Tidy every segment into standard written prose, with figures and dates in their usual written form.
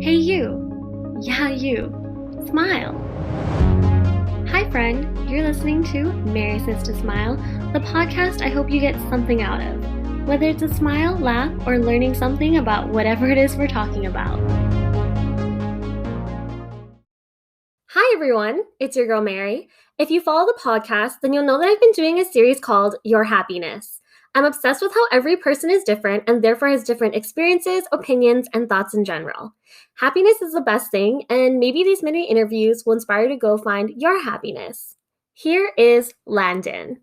Hey you. Yeah, you. Smile. Hi friend, you're listening to Marysaystosmile, the podcast I hope you get something out of. Whether it's a smile, laugh, or learning something about whatever it is we're talking about. Hi everyone, it's your girl Mary. If you follow the podcast, then you'll know that I've been doing a series called Your Happiness. I'm obsessed with how every person is different and therefore has different experiences, opinions, and thoughts in general. Happiness is the best thing, and maybe these mini interviews will inspire you to go find your happiness. Here is Landon.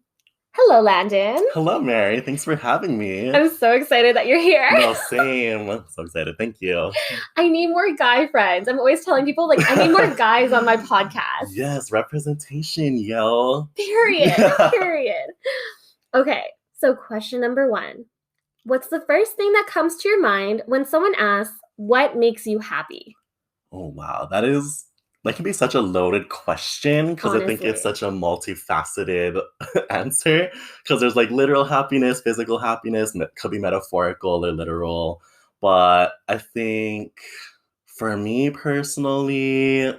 Hello, Landon. Hello, Mary. Thanks for having me. I'm so excited that you're here. No, same. I'm so excited. Thank you. I need more guy friends. I'm always telling people, I need more guys on my podcast. Yes, representation, yo. Period. Period. Okay, so question number 1. What's the first thing that comes to your mind when someone asks, what makes you happy? Oh, wow. That can be such a loaded question because I think it's such a multifaceted answer because there's literal happiness, physical happiness, could be metaphorical or literal. But I think for me personally,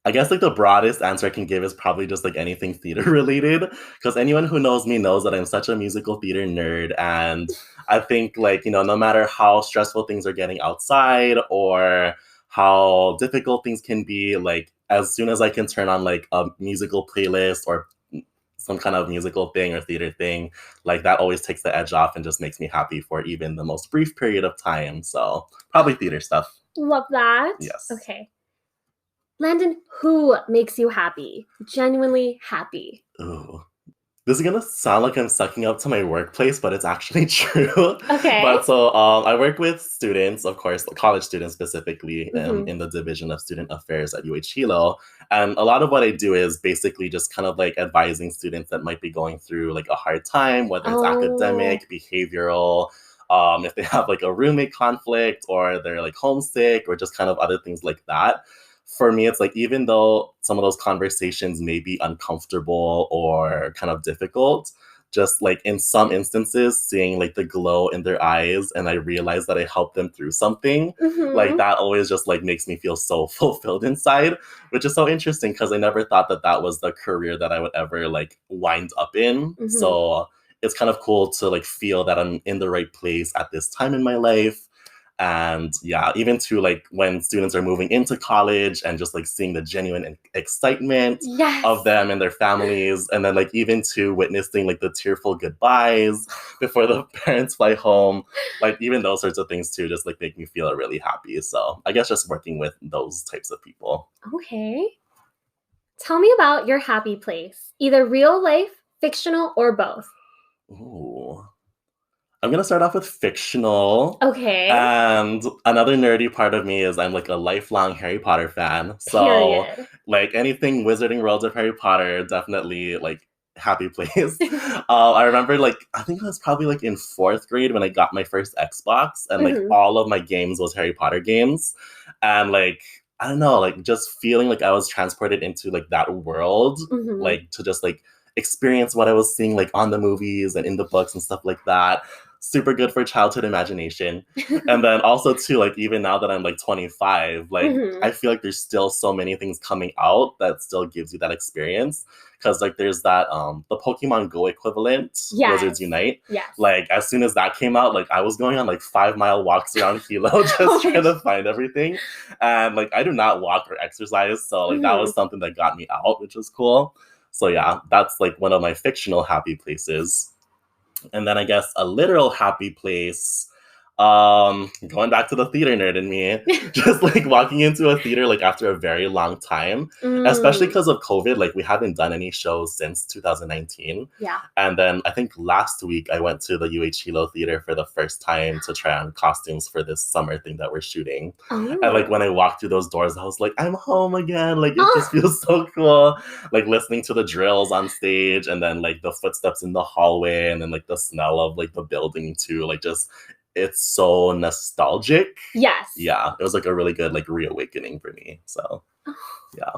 I guess the broadest answer I can give is probably just anything theater related because anyone who knows me knows that I'm such a musical theater nerd. And I think no matter how stressful things are getting outside or how difficult things can be, as soon as I can turn on a musical playlist or some kind of musical thing or theater thing, that always takes the edge off and just makes me happy for even the most brief period of time. So probably theater stuff. Love that. Yes. Okay. Landon, who makes you happy? Genuinely happy? Ooh. This is going to sound like I'm sucking up to my workplace, but it's actually true. Okay. But so I work with students, of course, college students specifically, in the Division of Student Affairs at UH Hilo. And a lot of what I do is basically just kind of advising students that might be going through a hard time, whether it's academic, behavioral, if they have a roommate conflict or they're homesick or just kind of other things like that. For me, it's even though some of those conversations may be uncomfortable or kind of difficult, just in some instances, seeing the glow in their eyes and I realize that I helped them through something, that always just makes me feel so fulfilled inside, which is so interesting because I never thought that that was the career that I would ever wind up in. So it's kind of cool to feel that I'm in the right place at this time in my life. And yeah, even to when students are moving into college and just seeing the genuine excitement of them and their families. And then even to witnessing the tearful goodbyes before the parents fly home, even those sorts of things too, just make me feel really happy. So I guess just working with those types of people. Okay. Tell me about your happy place, either real life, fictional, or both. Ooh. I'm going to start off with fictional. Okay. And another nerdy part of me is I'm a lifelong Harry Potter fan. So anything Wizarding World of Harry Potter, definitely happy place. I remember I think I was probably in 4th grade when I got my first Xbox and all of my games was Harry Potter games. And I don't know, just feeling I was transported into that world, to just experience what I was seeing on the movies and in the books and stuff like that. Super good for childhood imagination. And then also too, even now that I'm 25, I feel there's still so many things coming out that still gives you that experience. Because there's that the Pokemon Go equivalent, Wizards Unite. Yes. As soon as that came out, I was going on 5-mile walks around Hilo just trying to find everything. And I do not walk or exercise, so that was something that got me out, which was cool. So yeah, that's one of my fictional happy places. And then I guess a literal happy place, going back to the theater nerd in me, just walking into a theater after a very long time, especially because of COVID, we haven't done any shows since 2019. Yeah. And then I think last week I went to the UH Hilo Theater for the first time to try on costumes for this summer thing that we're shooting. And when I walked through those doors, I was I'm home again. It just feels so cool. Listening to the drills on stage and then the footsteps in the hallway and then the smell of the building too. It's so nostalgic. Yes. Yeah, it was a really good reawakening for me. So, yeah.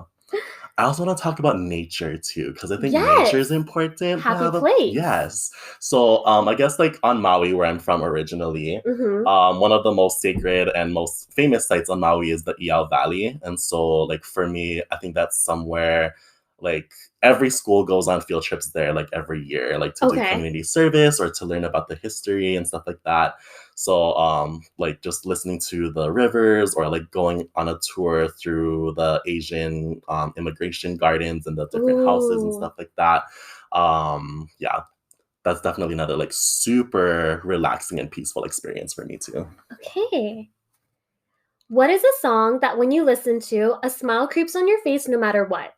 I also want to talk about nature too, because I think nature Yes. is important to Happy have a place. yes. So I guess like on Maui, where I'm from originally, Mm-hmm. one of the most sacred and most famous sites on Maui is the Iao Valley. And so like for me, I think that's somewhere like every school goes on field trips there like every year, like to do Okay. community service or to learn about the history and stuff like that. So like just listening to the rivers or like going on a tour through the Asian immigration gardens and the different houses and Ooh. stuff like that. Yeah, that's definitely another like super relaxing and peaceful experience for me too. Okay. What is a song that when you listen to, a smile creeps on your face no matter what?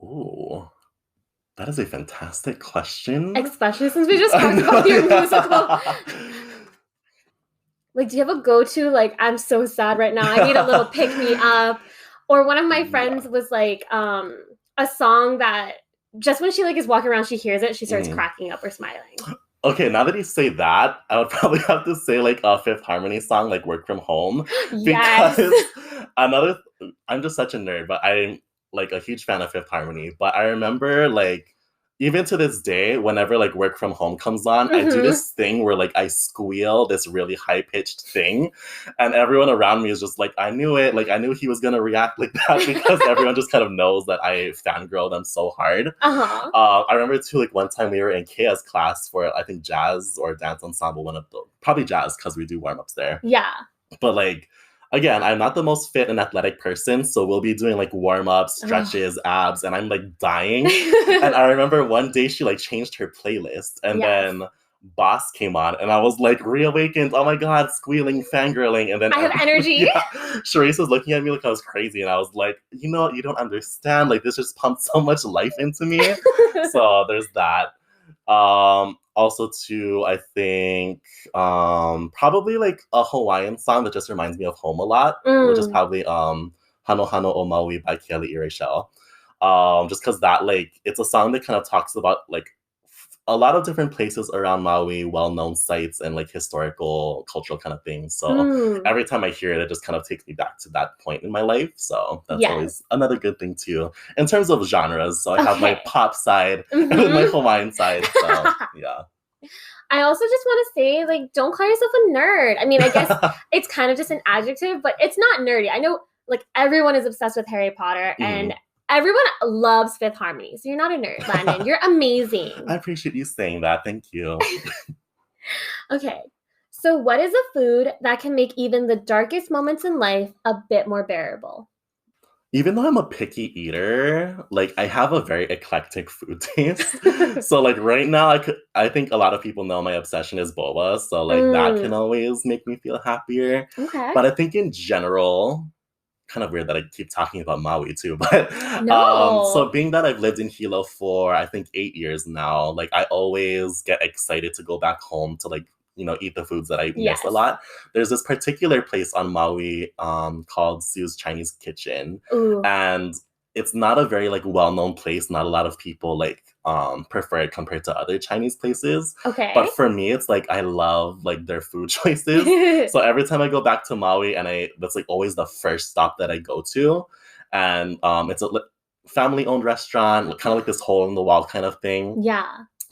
Ooh, that is a fantastic question. Especially since we just talked about your musical. Like, do you have a go-to, like, I'm so sad right now, I need a little pick-me-up? Or one of my friends Yeah. was like, a song that just when she, like, is walking around, she hears it, she starts cracking up or smiling. Okay, now that you say that, I would probably have to say like a Fifth Harmony song, like "Work from Home," Yes. because another. I'm just such a nerd, but I'm like a huge fan of Fifth Harmony. But I remember like even to this day, whenever like "Work from Home" comes on, I do Mhm. this thing where like I squeal this really high pitched thing, and everyone around me is just like, "I knew it! Like I knew he was gonna react like that," because everyone just kind of knows that I fangirl them so hard. Uh-huh. I remember too, like one time we were in Kaya's class for I think jazz or dance ensemble, one of the probably jazz because we do warm ups there. Yeah. But like again, I'm not the most fit and athletic person, so we'll be doing like warm ups, Ugh. stretches, abs, and I'm like dying. And I remember one day she like changed her playlist, and Yes. then Boss came on, and I was like reawakened. Oh my god, squealing, fangirling, and then I have energy. Yeah, Sharyse was looking at me like I was crazy, and I was like, you know, you don't understand. Like this just pumped so much life into me. So there's that. Also too, I think probably like a Hawaiian song that just reminds me of home a lot, which is probably Hano Hano o Maui by Kelly Irishel. Just because that like it's a song that kind of talks about like a lot of different places around Maui, well-known sites and like historical, cultural kind of things. So every time I hear it, it just kind of takes me back to that point in my life. So that's always another good thing too. In terms of genres, so I have my pop side and my Hawaiian side. So yeah. I also just want to say, like, don't call yourself a nerd. I mean, I guess it's kind of just an adjective, but it's not nerdy. I know, like, everyone is obsessed with Harry Potter, and everyone loves Fifth Harmony. So you're not a nerd, Landon. You're amazing. I appreciate you saying that. Thank you. Okay. So what is a food that can make even the darkest moments in life a bit more bearable? Even though I'm a picky eater, like I have a very eclectic food taste. So like right now, I think a lot of people know my obsession is boba. So like that can always make me feel happier. Okay. But I think in general, kind of weird that I keep talking about Maui too. But No. so being that I've lived in Hilo for I think 8 years now, like I always get excited to go back home to like eat the foods that I miss a lot. There's this particular place on Maui called Sue's Chinese Kitchen. And it's not a very like well-known place. Not a lot of people like prefer it compared to other Chinese places. Okay. But for me, it's like I love like their food choices. So every time I go back to Maui, and that's like always the first stop that I go to. And it's a family-owned restaurant, kind of like this hole in the wall kind of thing. Yeah.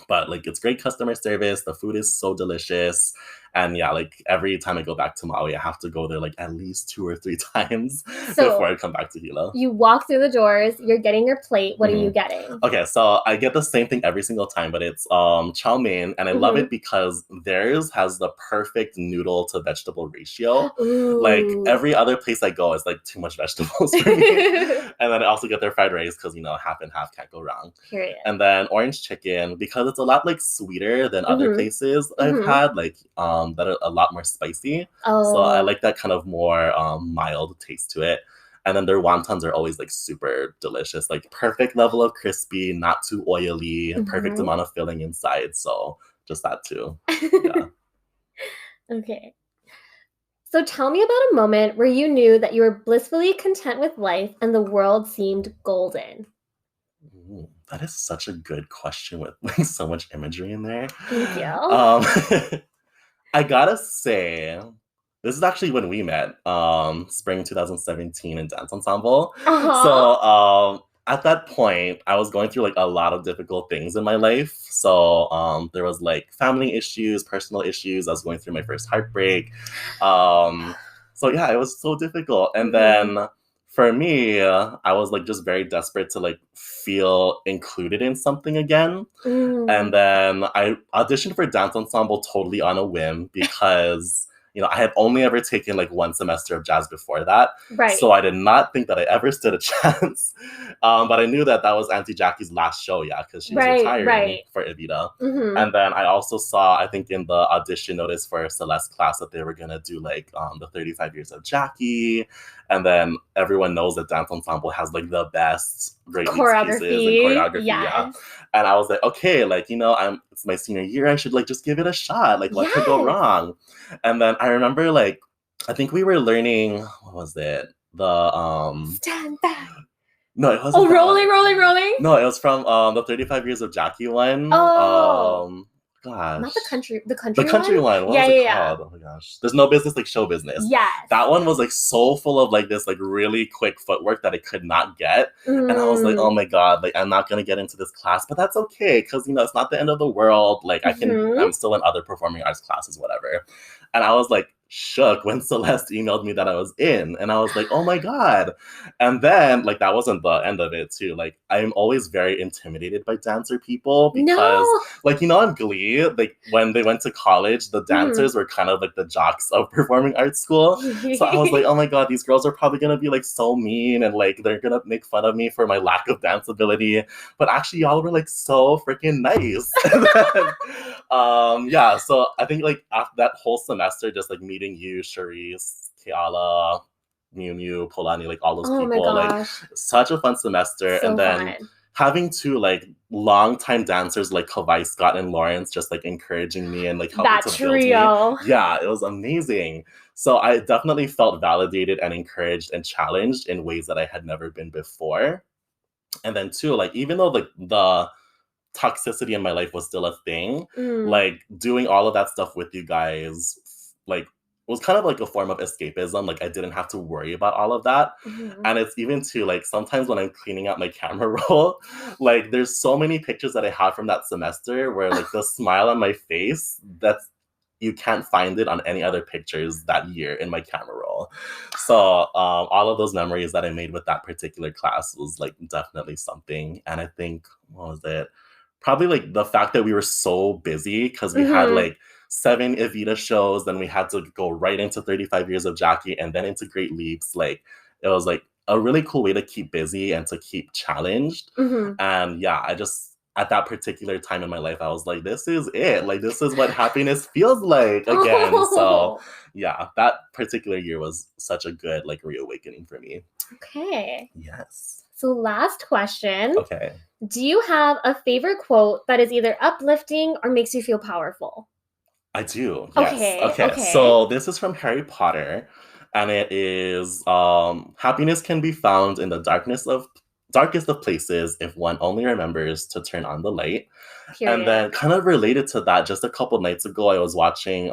But like it's great customer service. The food is so delicious. And yeah, like every time I go back to Maui, I have to go there like at least 2 or 3 times before I come back to Hilo. You walk through the doors, you're getting your plate. What are you getting? Okay, so I get the same thing every single time, but it's chow mein, and I love it because theirs has the perfect noodle to vegetable ratio. Like every other place I go is like too much vegetables for me. And then I also get their fried rice because half and half can't go wrong. Period. And then orange chicken because it's a lot like sweeter than other places I've had, like that are a lot more spicy. So I like that kind of more mild taste to it. And then their wontons are always like super delicious, like perfect level of crispy, not too oily, perfect amount of filling inside. So just that too. Yeah. Okay. So tell me about a moment where you knew that you were blissfully content with life and the world seemed golden. Ooh, that is such a good question with like so much imagery in there. Thank you. I gotta say, This is actually when we met, spring 2017 in dance ensemble. Uh-huh. So at that point, I was going through like a lot of difficult things in my life. So there was like family issues, personal issues. I was going through my first heartbreak. So yeah, it was so difficult. And then for me, I was like just very desperate to like feel included in something again. And then I auditioned for dance ensemble totally on a whim because, you know, I had only ever taken like one semester of jazz before that. Right. So I did not think that I ever stood a chance. But I knew that that was Auntie Jackie's last show, yeah, because she was retiring for Evita. And then I also saw, I think in the audition notice for Celeste class that they were going to do like the 35 years of Jackie. And then everyone knows that dance ensemble has like the best great choreography and choreography. Yes. Yeah. And I was like, okay, like, you know, it's my senior year. I should like just give it a shot. Like, what could go wrong? And then I remember like, I think we were learning, what was it? Stand back. No, it wasn't. Oh, rolling. No, it was from the 35 Years of Jackie one. Oh. Gosh. Not the country one. What was it called? Oh my gosh. There's no business like show business. Yes. That one was like so full of like this like really quick footwork that I could not get. And I was like, oh my God, like I'm not gonna get into this class, but that's okay, because you know it's not the end of the world. Like I'm still in other performing arts classes, whatever. And I was like shook when Celeste emailed me that I was in, and I was like, oh my God. And then like that wasn't the end of it too. Like I'm always very intimidated by dancer people because like, you know, on Glee, like when they went to college, the dancers were kind of like the jocks of performing arts school. So I was like, oh my God, these girls are probably gonna be like so mean and like they're gonna make fun of me for my lack of dance ability. But actually y'all were like so freaking nice. And then, yeah, so I think like after that whole semester, just like meeting you, Sharyse, Keala, Miu Miu, Polani, like all those people, like such a fun semester. So and then having two like longtime dancers like Kawai, Scott, and Lawrence just like encouraging me and like helping to build me. Yeah, it was amazing. So I definitely felt validated and encouraged and challenged in ways that I had never been before. And then too, like even though like the toxicity in my life was still a thing, like doing all of that stuff with you guys, like was kind of like a form of escapism. Like I didn't have to worry about all of that. And it's even too like sometimes when I'm cleaning out my camera roll, like there's so many pictures that I have from that semester where like the smile on my face, that's you can't find it on any other pictures that year in my camera roll. So all of those memories that I made with that particular class was like definitely something. And I think, what was it? Probably like the fact that we were so busy because we had like 7 Evita shows, then we had to go right into 35 Years of Jackie and then into Great Leaps. Like it was like a really cool way to keep busy and to keep challenged. And yeah, I just at that particular time in my life, I was like, this is it. Like this is what happiness feels like again. So yeah, that particular year was such a good like reawakening for me. Okay. Yes. So last question. Okay. Do you have a favorite quote that is either uplifting or makes you feel powerful? I do. Yes. Okay. So this is from Harry Potter, and it is happiness can be found in the darkest of places if one only remembers to turn on the light. Period. And then kind of related to that, just a couple nights ago, I was watching,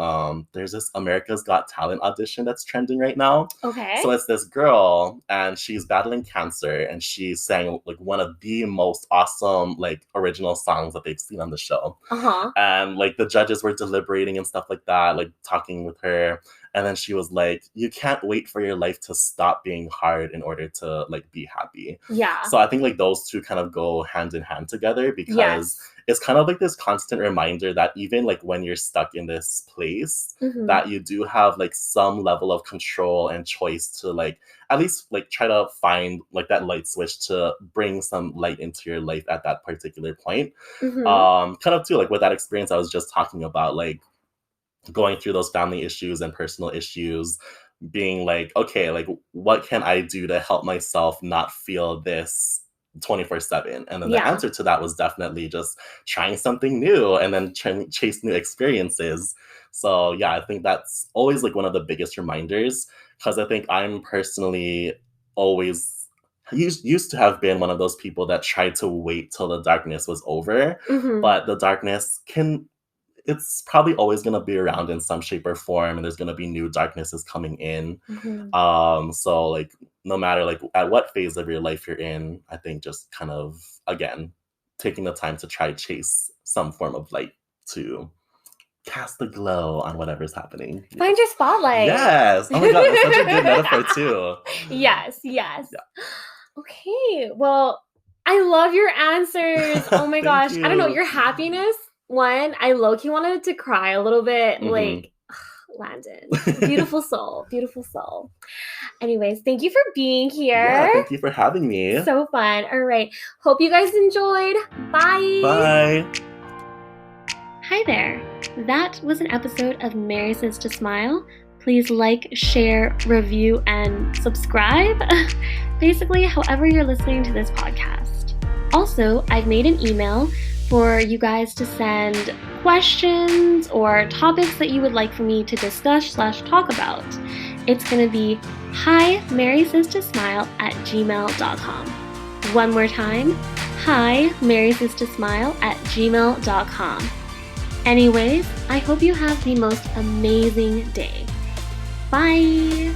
there's this America's Got Talent audition that's trending right now. Okay. So it's this girl and she's battling cancer and she sang like one of the most awesome like original songs that they've seen on the show. And like the judges were deliberating and stuff like that, like talking with her. And then she was like, you can't wait for your life to stop being hard in order to like be happy. Yeah. So I think like those two kind of go hand in hand together because it's kind of like this constant reminder that even like when you're stuck in this place, that you do have like some level of control and choice to like at least like try to find like that light switch to bring some light into your life at that particular point. Kind of too like with that experience I was just talking about, like going through those family issues and personal issues, being like, okay, like what can I do to help myself not feel this 24/7? And then the answer to that was definitely just trying something new and then chase new experiences. So yeah, I think that's always like one of the biggest reminders, because I think I'm personally always used to have been one of those people that tried to wait till the darkness was over, but the darkness it's probably always going to be around in some shape or form, and there's going to be new darknesses coming in. So like no matter like at what phase of your life you're in, I think just kind of again taking the time to try chase some form of light to cast the glow on whatever's happening. Find your spotlight. Yes. Oh my god, that's such a good metaphor too. Yes. Yeah. Okay. Well, I love your answers. Oh my gosh. You. I don't know, your happiness one, I low-key wanted to cry a little bit. Like, Landon. Beautiful soul. Beautiful soul. Anyways, thank you for being here. Yeah, thank you for having me. So fun. All right. Hope you guys enjoyed. Bye. Bye. Hi there. That was an episode of Marysaystosmile. Please like, share, review, and subscribe. Basically, however you're listening to this podcast. Also, I've made an email for you guys to send questions or topics that you would like for me to discuss/talk about. It's going to be himarysaystosmile@gmail.com. One more time, himarysaystosmile@gmail.com. Anyways, I hope you have the most amazing day. Bye!